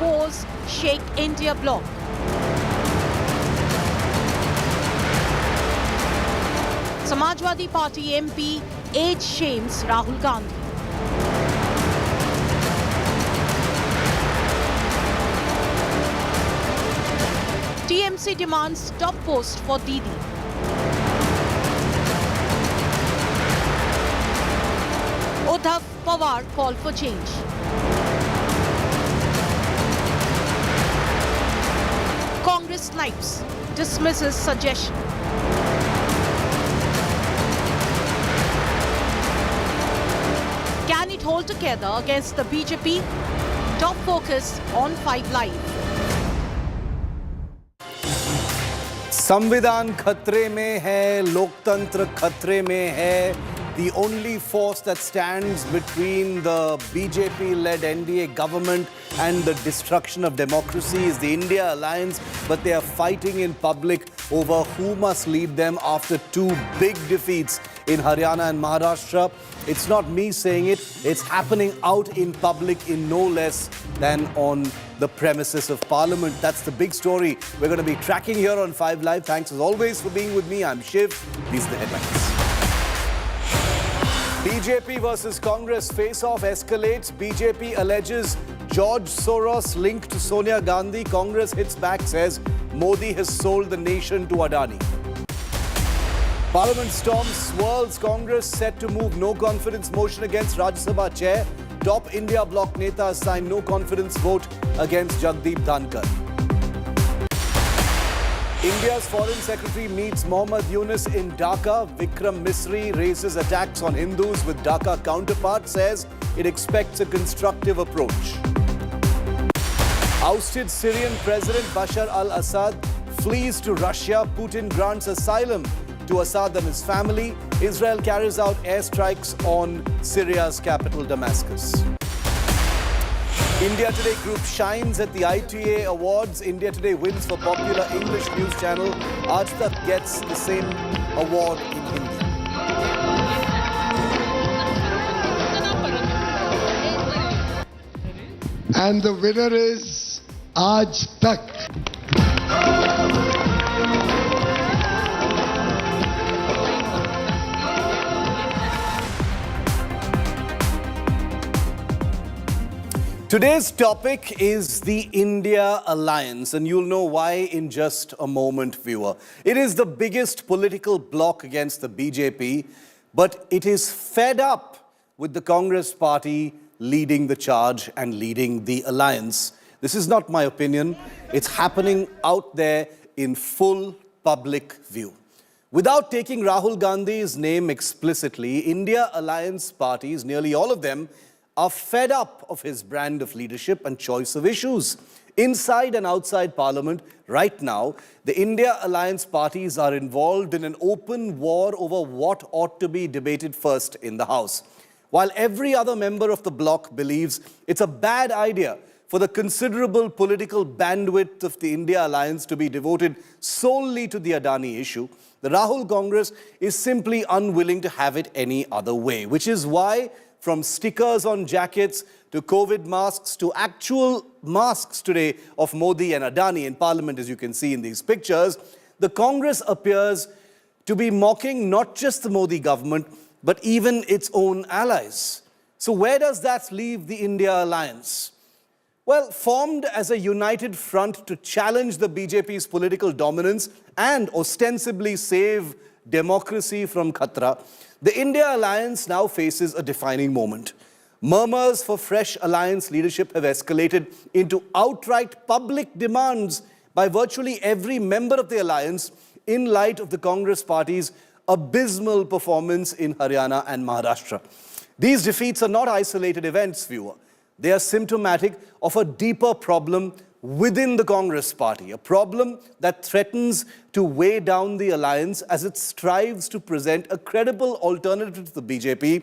expose Shake India bloc. Samajwadi Party MP age shames Rahul Gandhi. TMC demands top post for Didi. Yadav Pawar call for change. Congress snipes, dismisses suggestion. Can it hold together against the BJP? Top focus on 5 Live. संविधान खतरे में है, लोकतंत्र खतरे में है. The only force that stands between the BJP-led NDA government and the destruction of democracy is the India alliance, but they are fighting in public over who must lead them after 2 big defeats in Haryana and Maharashtra. It's not me saying it, it's happening out in public in no less than on the premises of Parliament. That's the big story we're going to be tracking here on 5 Live. Thanks as always for being with me. I'm Shiv. These are the headlines. BJP versus Congress face-off escalates. BJP alleges George Soros linked to Sonia Gandhi. Congress hits back, says Modi has sold the nation to Adani. Parliament storm swirls. Congress set to move no confidence motion against Rajya Sabha chair. Top India bloc netas sign no confidence vote against Jagdeep Dhankar. India's Foreign Secretary meets Mohammad Yunus in Dhaka. Vikram Misri raises attacks on Hindus with Dhaka counterpart, says it expects a constructive approach. Ousted Syrian President Bashar al-Assad flees to Russia. Putin grants asylum to Assad and his family. Israel carries out airstrikes on Syria's capital, Damascus. India Today group shines at the ITA Awards. India Today wins for popular English news channel. Aaj Tak gets the same award in Hindi. And the winner is Aaj Tak. Today's topic is the India Alliance, and you'll know why in just a moment, viewer. It is the biggest political bloc against the BJP, but it is fed up with the Congress party leading the charge and leading the alliance. This is not my opinion. It's happening out there in full public view. Without taking Rahul Gandhi's name explicitly, India Alliance parties, nearly all of them, are fed up of his brand of leadership and choice of issues. Inside and outside Parliament, right now, the India Alliance parties are involved in an open war over what ought to be debated first in the House. While every other member of the bloc believes it's a bad idea for the considerable political bandwidth of the India Alliance to be devoted solely to the Adani issue, the Rahul Congress is simply unwilling to have it any other way, which is why from stickers on jackets to COVID masks to actual masks today of Modi and Adani in Parliament, as you can see in these pictures, the Congress appears to be mocking not just the Modi government, but even its own allies. So where does that leave the India Alliance? Well, formed as a united front to challenge the BJP's political dominance and ostensibly save democracy from khatra, the India Alliance now faces a defining moment. Murmurs for fresh alliance leadership have escalated into outright public demands by virtually every member of the alliance in light of the Congress party's abysmal performance in Haryana and Maharashtra. These defeats are not isolated events, viewer. They are symptomatic of a deeper problem within the Congress party, a problem that threatens to weigh down the alliance as it strives to present a credible alternative to the BJP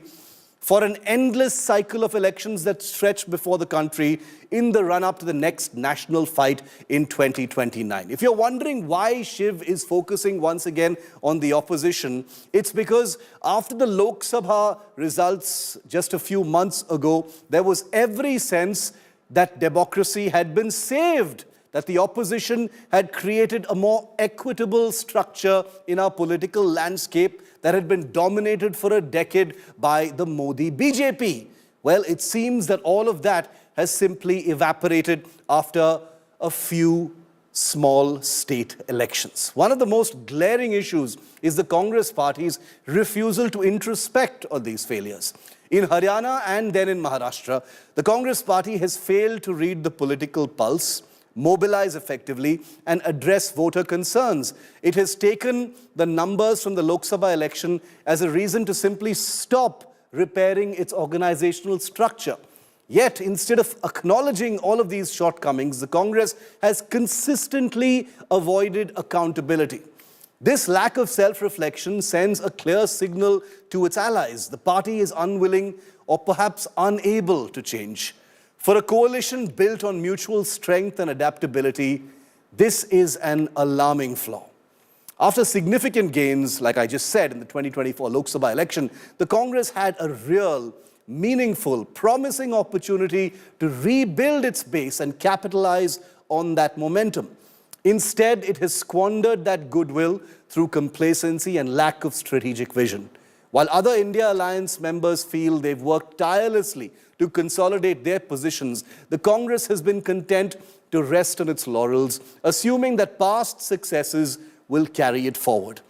for an endless cycle of elections that stretch before the country in the run-up to the next national fight in 2029. If you're wondering why Shiv is focusing once again on the opposition, it's because after the Lok Sabha results just a few months ago, there was every sense that democracy had been saved, that the opposition had created a more equitable structure in our political landscape that had been dominated for a decade by the Modi BJP. Well, it seems that all of that has simply evaporated after a few small state elections. One of the most glaring issues is the Congress party's refusal to introspect on these failures. In Haryana and then in Maharashtra, the Congress party has failed to read the political pulse, mobilize effectively, and address voter concerns. It has taken the numbers from the Lok Sabha election as a reason to simply stop repairing its organizational structure. Yet, instead of acknowledging all of these shortcomings, the Congress has consistently avoided accountability. This lack of self-reflection sends a clear signal to its allies. The party is unwilling or perhaps unable to change. For a coalition built on mutual strength and adaptability, this is an alarming flaw. After significant gains, like I just said, in the 2024 Lok Sabha election, the Congress had a real, meaningful, promising opportunity to rebuild its base and capitalize on that momentum. Instead, it has squandered that goodwill through complacency and lack of strategic vision. While other India Alliance members feel they've worked tirelessly to consolidate their positions, the Congress has been content to rest on its laurels, assuming that past successes will carry it forward.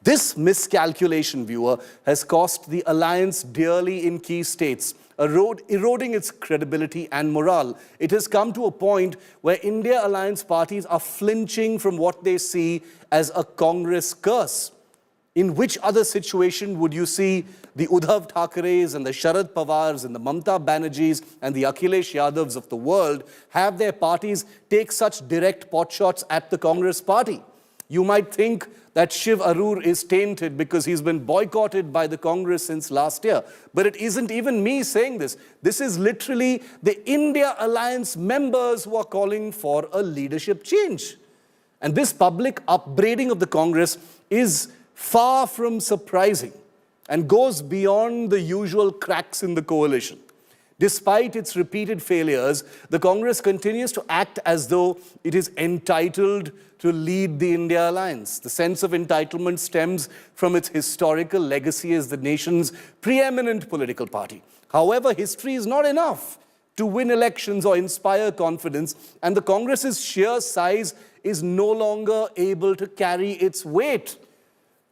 This miscalculation, viewer, has cost the alliance dearly in key states, eroding its credibility and morale. It has come to a point where India Alliance parties are flinching from what they see as a Congress curse. In which other situation would you see the Uddhav Thackeray's and the Sharad Pawar's and the Mamata Banerjee's and the Akhilesh Yadav's of the world have their parties take such direct potshots at the Congress party? You might think that Shiv Aroor is tainted because he's been boycotted by the Congress since last year. But it isn't even me saying this. This is literally the India Alliance members who are calling for a leadership change. And this public upbraiding of the Congress is far from surprising and goes beyond the usual cracks in the coalition. Despite its repeated failures, the Congress continues to act as though it is entitled to lead the India Alliance. The sense of entitlement stems from its historical legacy as the nation's preeminent political party. However, history is not enough to win elections or inspire confidence, and the Congress's sheer size is no longer able to carry its weight.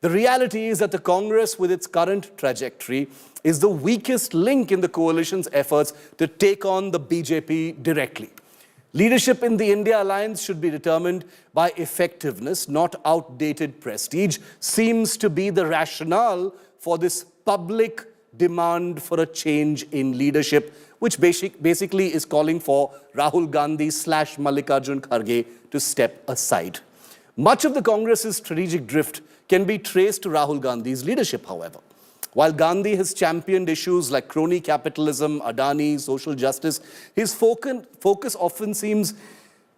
The reality is that the Congress, with its current trajectory, is the weakest link in the coalition's efforts to take on the BJP directly. Leadership in the India Alliance should be determined by effectiveness, not outdated prestige, seems to be the rationale for this public demand for a change in leadership, which basically is calling for Rahul Gandhi / Mallikarjun Kharge to step aside. Much of the Congress's strategic drift can be traced to Rahul Gandhi's leadership, however. While Gandhi has championed issues like crony capitalism, Adani, social justice, his focus often seems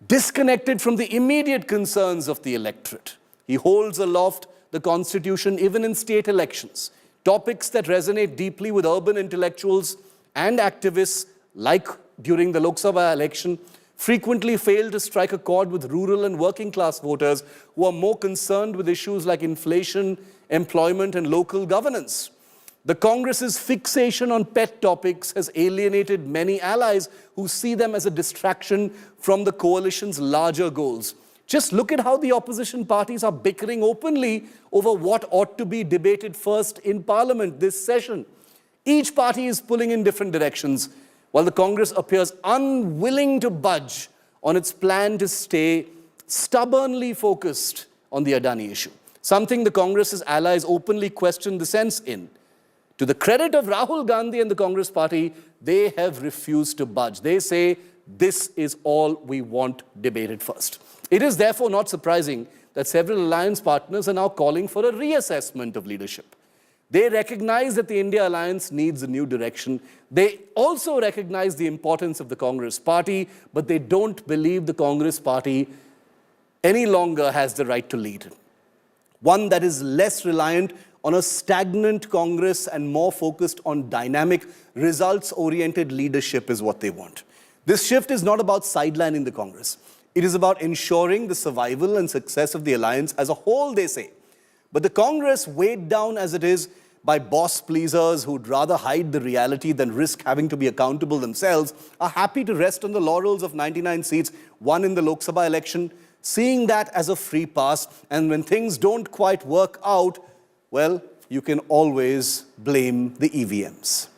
disconnected from the immediate concerns of the electorate. He holds aloft the constitution even in state elections. Topics that resonate deeply with urban intellectuals and activists, like during the Lok Sabha election, frequently fail to strike a chord with rural and working class voters who are more concerned with issues like inflation, employment, and local governance. The Congress's fixation on pet topics has alienated many allies who see them as a distraction from the coalition's larger goals. Just look at how the opposition parties are bickering openly over what ought to be debated first in Parliament this session. Each party is pulling in different directions, while the Congress appears unwilling to budge on its plan to stay stubbornly focused on the Adani issue, something the Congress's allies openly question the sense in. To the credit of Rahul Gandhi and the Congress party, they have refused to budge. They say, this is all we want debated first. It is therefore not surprising that several alliance partners are now calling for a reassessment of leadership. They recognize that the India Alliance needs a new direction. They also recognize the importance of the Congress party, but they don't believe the Congress party any longer has the right to lead. One that is less reliant on a stagnant Congress and more focused on dynamic, results-oriented leadership is what they want. This shift is not about sidelining the Congress. It is about ensuring the survival and success of the alliance as a whole, they say. But the Congress, weighed down as it is by boss pleasers who'd rather hide the reality than risk having to be accountable themselves, are happy to rest on the laurels of 99 seats won in the Lok Sabha election, seeing that as a free pass. And when things don't quite work out, well, you can always blame the EVMs.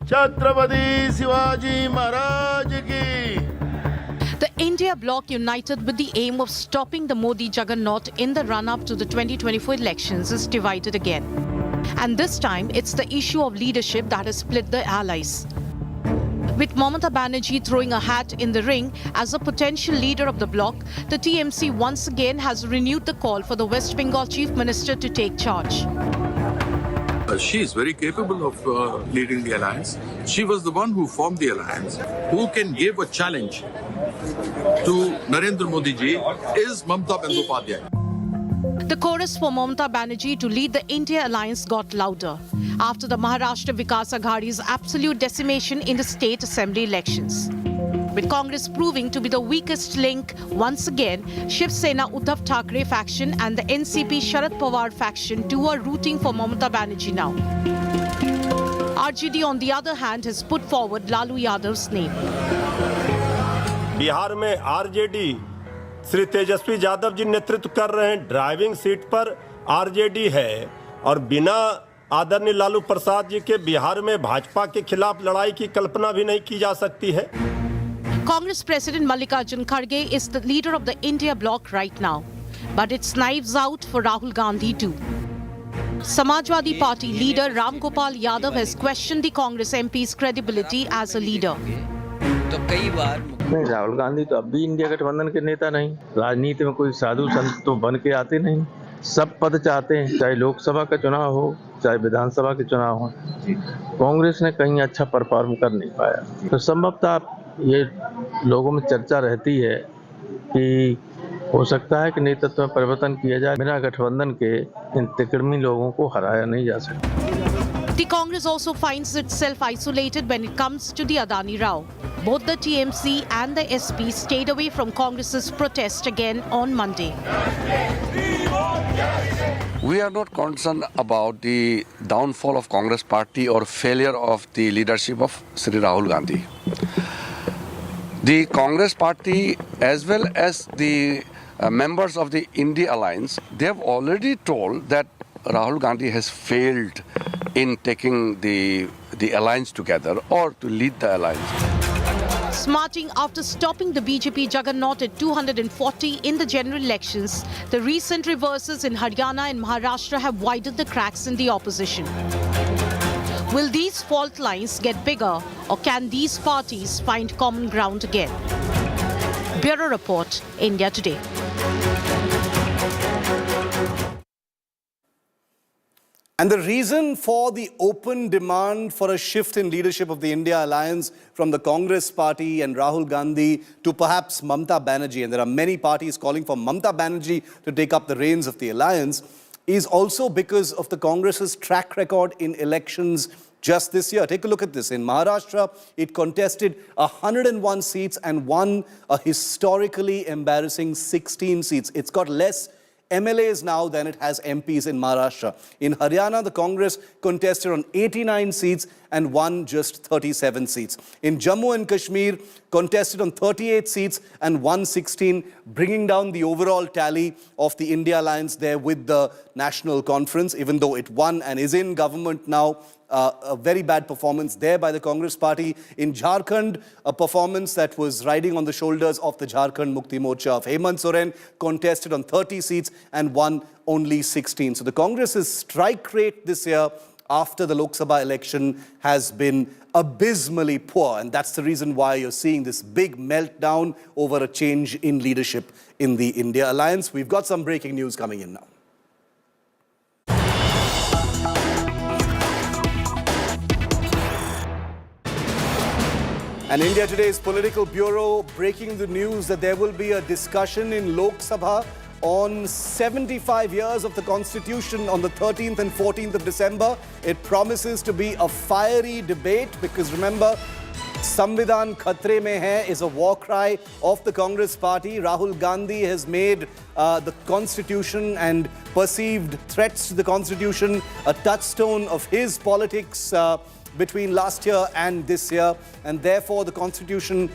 Chhatrapati Shivaji Maharaj की The India bloc, united with the aim of stopping the Modi juggernaut in the run-up to the 2024 elections, is divided again. And this time, it's the issue of leadership that has split the allies. With Mamata Banerjee throwing a hat in the ring as a potential leader of the bloc, the TMC once again has renewed the call for the West Bengal Chief Minister to take charge. She is very capable of leading the alliance. She was the one who formed the alliance. Who can give a challenge to Narendra Modi ji is Mamata Banerjee. The chorus for Mamata Banerjee to lead the India alliance got louder after the Maharashtra Vikas Aghadi's absolute decimation in the state assembly elections. With Congress proving to be the weakest link once again, Shiv Sena Uddhav Thackeray faction and the NCP Sharad Pawar faction too are rooting for Mamata Banerjee now. RJD, on the other hand, has put forward Lalu Yadav's name. Bihar में RJD Shri Tejashwi Yadav ji नेतृत्व कर रहे हैं। Driving seat पर RJD है और बिना आदरणीय लालू प्रसाद जी के बिहार में भाजपा के खिलाफ लड़ाई की कल्पना भी नहीं की जा सकती है। Congress President Mallikarjun Kharge is the leader of the India bloc right now, but it's knives out for Rahul Gandhi too. Samajwadi Party leader Ram Gopal Yadav has questioned the Congress MP's credibility as a leader. नहीं, राहुल गांधी तो अब भी India गठबंधन के नेता नहीं। राजनीति में कोई साधु संत तो बन के आते नहीं। सब पद चाहते हैं, चाहे लोकसभा का चुनाव हो चाहे विधानसभा के चुनाव हो। कांग्रेस ने कहीं अच्छा परफॉर्म कर नहीं पाया, तो संभवतः ये लोगों में चर्चा रहती है कि हो सकता है कि नेतृत्व में परिवर्तन किया जाए। बिना गठबंधन के इन तिकड़मी लोगों को हराया नहीं जा सकता। The Congress also finds itself isolated when it comes to the Adani row. Both the TMC and the SP stayed away from Congress's protest again on Monday. We are not concerned about the downfall of Congress party or failure of the leadership of Sri Rahul Gandhi. The Congress party as well as the members of the India alliance, they have already told that Rahul Gandhi has failed in taking the alliance together or to lead the alliance. Smarting after stopping the BJP juggernaut at 240 in the general elections, the recent reverses in Haryana and Maharashtra have widened the cracks in the opposition. Will these fault lines get bigger, or can these parties find common ground again? Bureau Report, India Today. And the reason for the open demand for a shift in leadership of the India alliance from the Congress party and Rahul Gandhi to perhaps Mamata Banerjee, and there are many parties calling for Mamata Banerjee to take up the reins of the alliance, is also because of the Congress's track record in elections just this year. Take a look at this. In Maharashtra, it contested 101 seats and won a historically embarrassing 16 seats. It's got less MLAs now than it has MPs in Maharashtra. In Haryana, the Congress contested on 89 seats and won just 37 seats. In Jammu and Kashmir, contested on 38 seats and won 16, bringing down the overall tally of the India alliance there with the National Conference, even though it won and is in government now. A very bad performance there by the Congress party. In Jharkhand, a performance that was riding on the shoulders of the Jharkhand Mukti Morcha of Hemant Soren, contested on 30 seats and won only 16. So the Congress's strike rate this year after the Lok Sabha election has been abysmally poor, and that's the reason why you're seeing this big meltdown over a change in leadership in the India alliance. We've got some breaking news coming in now. And India Today's political bureau breaking the news that there will be a discussion in Lok Sabha on 75 years of the Constitution on the 13th and 14th of December. It promises to be a fiery debate because remember, Samvidhan khatre mein hai is a war cry of the Congress party. Rahul Gandhi has made the constitution and perceived threats to the constitution a touchstone of his politics between last year and this year, and therefore the constitution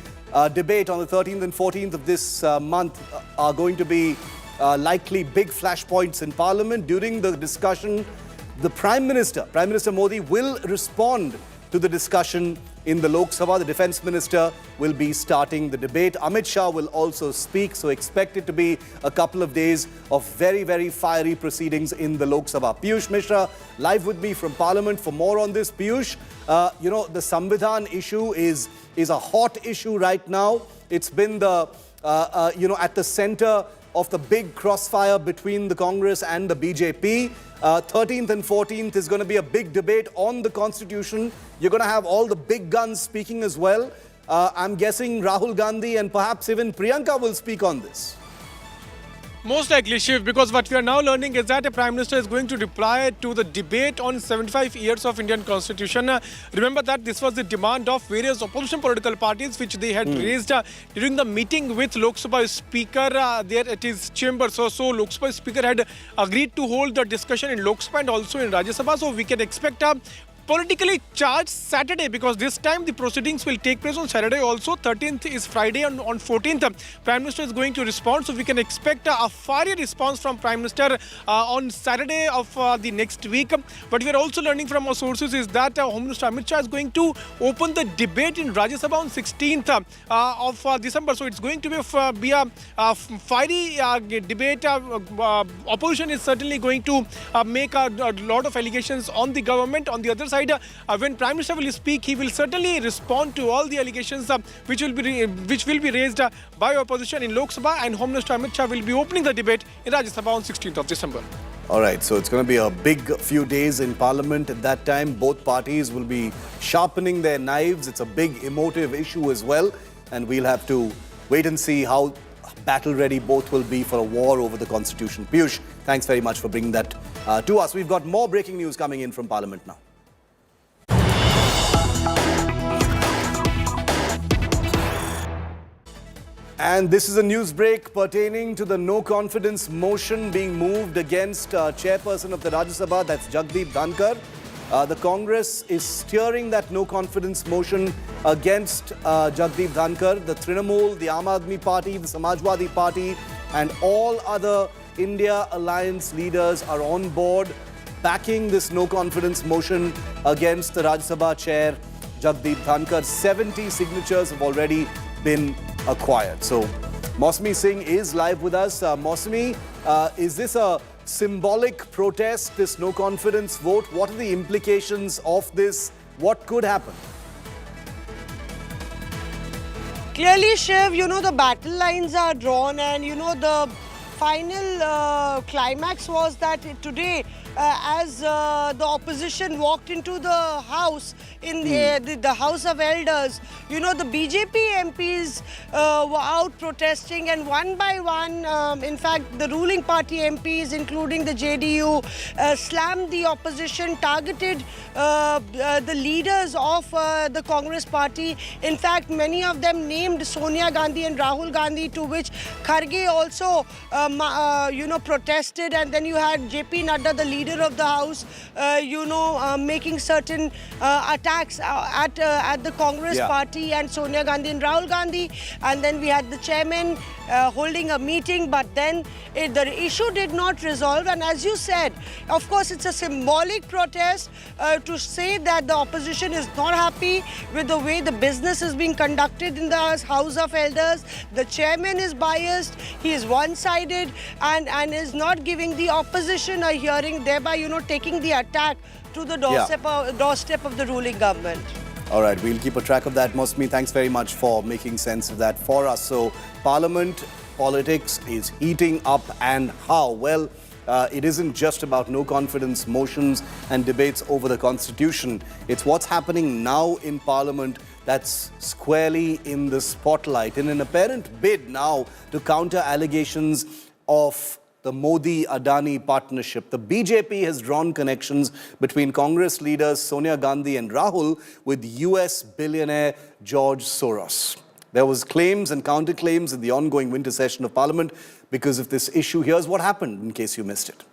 debate on the 13th and 14th of this month are going to be likely big flashpoints in Parliament. During the discussion, the Prime Minister Modi, will respond to the discussion in the Lok Sabha. The Defence Minister will be starting the debate. Amit Shah will also speak, so expect it to be a couple of days of very, very fiery proceedings in the Lok Sabha. Piyush Mishra live with me from Parliament for more on this. Piyush, you know, the Samvidhan issue is a hot issue right now. It's been the, at the centre of the big crossfire between the Congress and the BJP. 13th and 14th is going to be a big debate on the constitution. You're going to have all the big guns speaking as well. I'm guessing Rahul Gandhi and perhaps even Priyanka will speak on this. Most likely, Shiv, because what we are now learning is that the Prime Minister is going to reply to the debate on 75 years of Indian Constitution. Remember that this was the demand of various opposition political parties which they had raised during the meeting with Lok Sabha Speaker there at his chamber. So Lok Sabha Speaker had agreed to hold the discussion in Lok Sabha and also in Rajya Sabha. So we can expect politically charged Saturday, because this time the proceedings will take place on Saturday also. 13th is Friday, and on 14th Prime Minister is going to respond, so we can expect a fiery response from Prime Minister on Saturday of the next week. But we are also learning from our sources is that Home Minister Amit Shah is going to open the debate in Rajya Sabha on 16th of December, so it's going to be a fiery debate. Opposition is certainly going to make a lot of allegations on the government. On the other side, when Prime Minister will speak, he will certainly respond to all the allegations which will be raised by opposition in Lok Sabha, and Home Minister Amit Shah will be opening the debate in Rajya Sabha on 16th of December. All right, so it's going to be a big few days in Parliament. At that time, both parties will be sharpening their knives. It's a big emotive issue as well, and we'll have to wait and see how battle-ready both will be for a war over the Constitution. Piyush, thanks very much for bringing that to us. We've got more breaking news coming in from Parliament now. And this is a news break pertaining to the no-confidence motion being moved against chairperson of the Rajya Sabha, that's Jagdeep Dhankar. The Congress is steering that no-confidence motion against Jagdeep Dhankar. The Trinamool, the Aam Aadmi Party, the Samajwadi Party and all other India alliance leaders are on board backing this no-confidence motion against the Rajya Sabha chair, Jagdeep Dhankar. 70 signatures have already been acquired. So, Mausami Singh is live with us. Mausami, is this a symbolic protest, this no-confidence vote? What are the implications of this? What could happen? Clearly, Shiv, the battle lines are drawn, and the final climax was that today, as the opposition walked into the house, in the House of Elders, the BJP MPs were out protesting, and one by one, in fact, the ruling party MPs, including the JDU, slammed the opposition, targeted the leaders of the Congress party. In fact, many of them named Sonia Gandhi and Rahul Gandhi, to which Kharge also, protested. And then you had JP Nadda, the leader of the house, making certain attacks at the Congress party and Sonia Gandhi and Rahul Gandhi. And then we had the chairman holding a meeting, but then the issue did not resolve. And as you said, of course, it's a symbolic protest to say that the opposition is not happy with the way the business is being conducted in the House of Elders. The chairman is biased, he is one-sided, and is not giving the opposition a hearing, thereby, taking the attack to the doorstep of the ruling government. All right, we'll keep a track of that. Mausami, thanks very much for making sense of that for us. So, Parliament politics is heating up, and how? Well, it isn't just about no-confidence motions and debates over the Constitution. It's what's happening now in Parliament that's squarely in the spotlight, in an apparent bid now to counter allegations of the Modi-Adani partnership. The BJP has drawn connections between Congress leaders Sonia Gandhi and Rahul with US billionaire George Soros. There was claims and counterclaims in the ongoing winter session of Parliament because of this issue. Here's what happened, in case you missed it.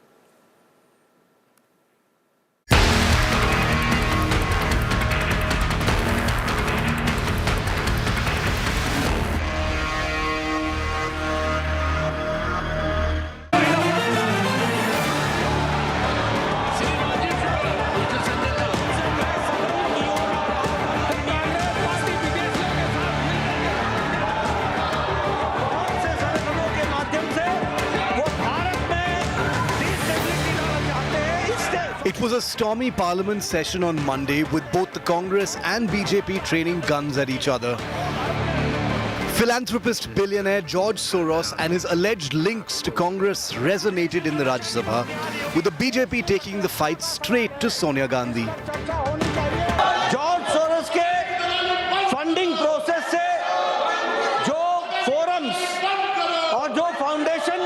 It was a stormy Parliament session on Monday with both the Congress and BJP training guns at each other. Philanthropist billionaire George Soros and his alleged links to Congress resonated in the Rajya Sabha, with the BJP taking the fight straight to Sonia Gandhi. George Soros के funding process से जो forums और जो foundation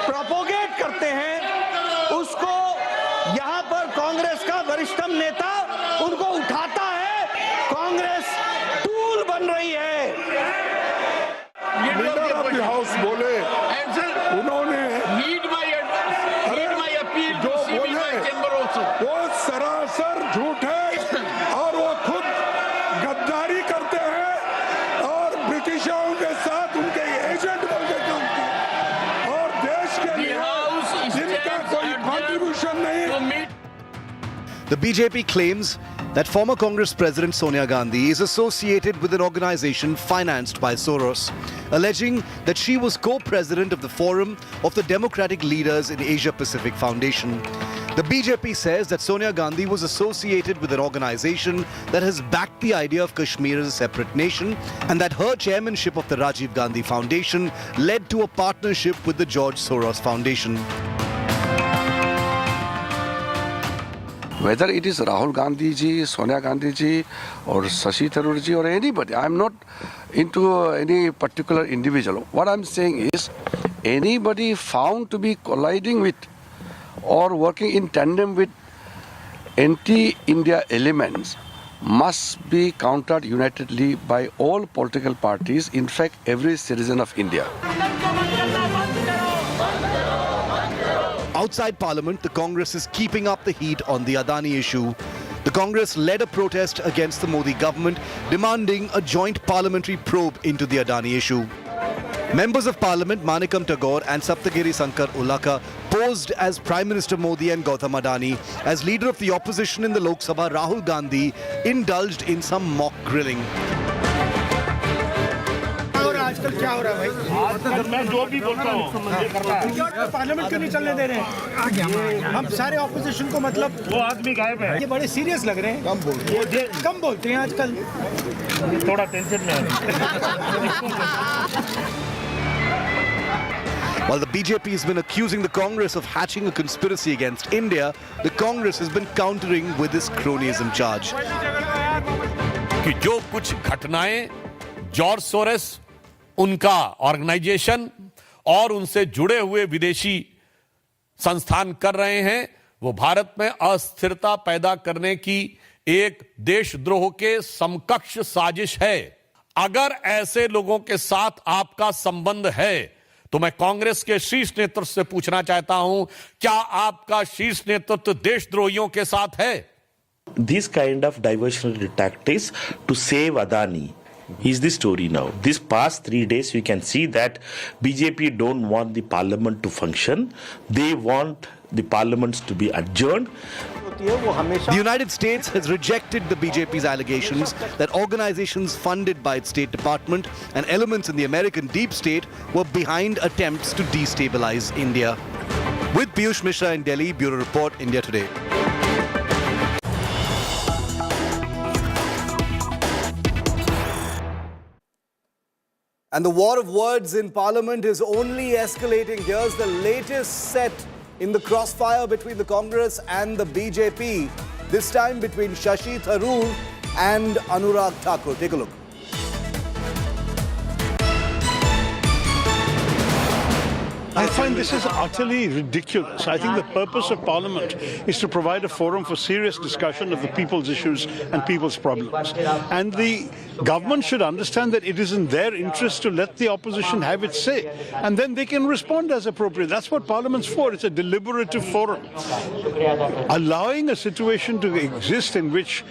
propagate करते हैं उसको यहाँ पर कांग्रेस का वरिष्ठतम नेता उनको उठाता है, कांग्रेस टूल बन रही है। लीडर ऑफ द हाउस बोले, उन्होंने जो बोले वो सरासर झूठ है और वो खुद गद्दारी करते हैं और ब्रिटिशों के साथ उनके एजेंट बनके काम किए और देश के लिए जिनका कोई कंट्रीब्यूशन नहीं। The BJP claims that former Congress President Sonia Gandhi is associated with an organization financed by Soros, alleging that she was co-president of the Forum of the Democratic Leaders in Asia Pacific Foundation. The BJP says that Sonia Gandhi was associated with an organization that has backed the idea of Kashmir as a separate nation, and that her chairmanship of the Rajiv Gandhi Foundation led to a partnership with the George Soros Foundation. Whether it is Rahul Gandhi ji, Sonia Gandhi ji, or Shashi Tharoor ji, or anybody, I am not into any particular individual. What I am saying is, anybody found to be colliding with or working in tandem with anti-India elements must be countered unitedly by all political parties, in fact, every citizen of India. Outside Parliament, the Congress is keeping up the heat on the Adani issue. The Congress led a protest against the Modi government, demanding a joint parliamentary probe into the Adani issue. Members of Parliament Manikam Tagore and Saptagiri Sankar Ulaka posed as Prime Minister Modi and Gautam Adani. As leader of the opposition in the Lok Sabha, Rahul Gandhi indulged in some mock grilling. आजकल क्या हो रहा है भाई? मैं जो भी बोलता हूँ पार्लियामेंट क्यों नहीं चलने दे रहे हैं? हम सारे ऑपोजिशन को मतलब वो आदमी गायब है, ये बड़े सीरियस लग रहे हैं, कम बोलते हैं आजकल, थोड़ा टेंशन में While the BJP has been accusing the Congress of hatching a conspiracy against India, the Congress has been countering with this cronyism charge. कि जो कुछ घटनाएं जॉर्ज सोरेस, उनका ऑर्गेनाइजेशन और उनसे जुड़े हुए विदेशी संस्थान कर रहे हैं, वो भारत में अस्थिरता पैदा करने की एक देशद्रोह के समकक्ष साजिश है। अगर ऐसे लोगों के साथ आपका संबंध है तो मैं कांग्रेस के शीर्ष नेतृत्व से पूछना चाहता हूं, क्या आपका शीर्ष नेतृत्व देशद्रोहियों के साथ है? This kind of diversionary tactics to save Adani is the story now. This past 3 days we can see that BJP don't want the parliament to function. They want the parliaments to be adjourned. The United States has rejected the BJP's allegations that organizations funded by its State Department and elements in the American deep state were behind attempts to destabilize India. With Piyush Mishra in Delhi, Bureau Report, India Today. And the war of words in Parliament is only escalating. Here's the latest set in the crossfire between the Congress and the BJP, this time between Shashi Tharoor and Anurag Thakur. Take a look. I find this is utterly ridiculous. I think the purpose of Parliament is to provide a forum for serious discussion of the people's issues and people's problems. And the government should understand that it is in their interest to let the opposition have its say. And then they can respond as appropriate. That's what Parliament's for. It's a deliberative forum. Allowing a situation to exist in which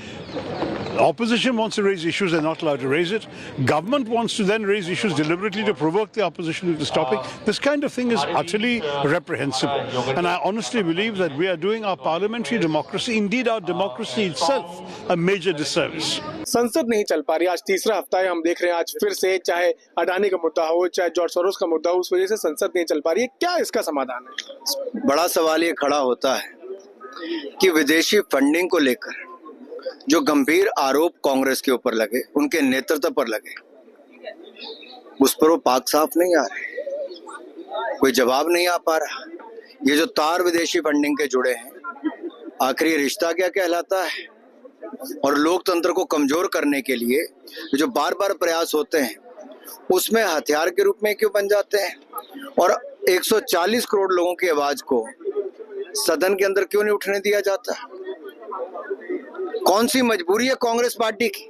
opposition wants to raise issues, they're not allowed to raise it. Government wants to then raise issues deliberately to provoke the opposition to this topic. This kind of thing is utterly reprehensible. And I honestly believe that we are doing our parliamentary democracy, indeed our democracy itself, a major disservice. संसद नहीं चल पा रही, आज तीसरा हफ्ता है, हम देख रहे हैं आज फिर से, चाहे अडानी का मुद्दा हो, चाहे जॉर्ज सोरोस का मुद्दा हो, उस वजह से संसद नहीं चल पा रही है। क्या इसका समाधान है? बड़ा सवाल ये खड़ा होता है कि विदेशी फंडिंग को लेकर जो गंभीर आरोप कांग्रेस के ऊपर लगे, उनके नेतृत्व पर लगे, उस पर वो पाक साफ नहीं आ रहे, कोई जवाब नहीं आ पा रहा। ये जो तार विदेशी फंडिंग के जुड़े हैं, आखिर ये रिश्ता क्या कहलाता है? और लोकतंत्र को कमजोर करने के लिए जो बार बार प्रयास होते हैं, उसमें हथियार के रूप में क्यों बन जाते हैं? और 140 करोड़ लोगों की आवाज को सदन के अंदर क्यों नहीं उठने दिया जाता? कौन सी मजबूरी है कांग्रेस पार्टी की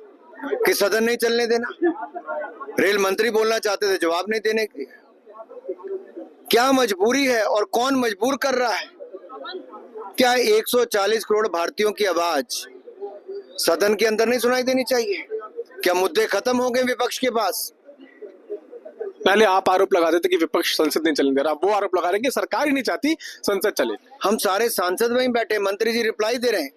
कि सदन नहीं चलने देना? रेल मंत्री बोलना चाहते थे, जवाब नहीं देने की। क्या मजबूरी है और कौन मजबूर कर रहा है? क्या 140 करोड़ भारतीयों की आवाज सदन के अंदर नहीं सुनाई देनी चाहिए? क्या मुद्दे खत्म हो गए विपक्ष के पास? पहले आप आरोप लगाते थे कि विपक्ष संसद नहीं चलने दे रहा, वो आरोप लगा रहे हैं कि सरकार ही नहीं चाहती संसद चले। हम सारे सांसद वहीं बैठे, मंत्री जी रिप्लाई दे रहे हैं,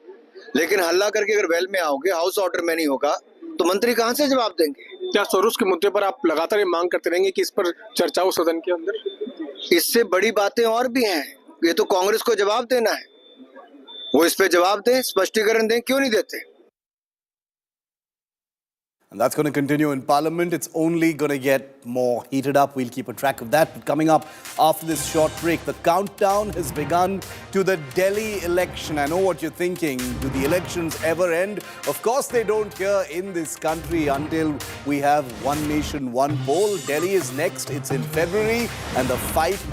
लेकिन हल्ला करके अगर वेल में आओगे, हाउस ऑर्डर में नहीं होगा, तो मंत्री कहां से जवाब देंगे? क्या सोरोस के मुद्दे पर आप लगातार ये मांग करते रहेंगे कि इस पर चर्चा हो सदन के अंदर? इससे बड़ी बातें और भी हैं। ये तो कांग्रेस को जवाब देना है, वो इस पे जवाब दें, स्पष्टीकरण दें, क्यों नहीं देते? And that's going to continue in Parliament. It's only going to get more heated up. We'll keep a track of that. But coming up after this short break, the countdown has begun to the Delhi election. I know what you're thinking. Do the elections ever end? Of course they don't here in this country until we have one nation, one poll. Delhi is next. It's in February. And the fight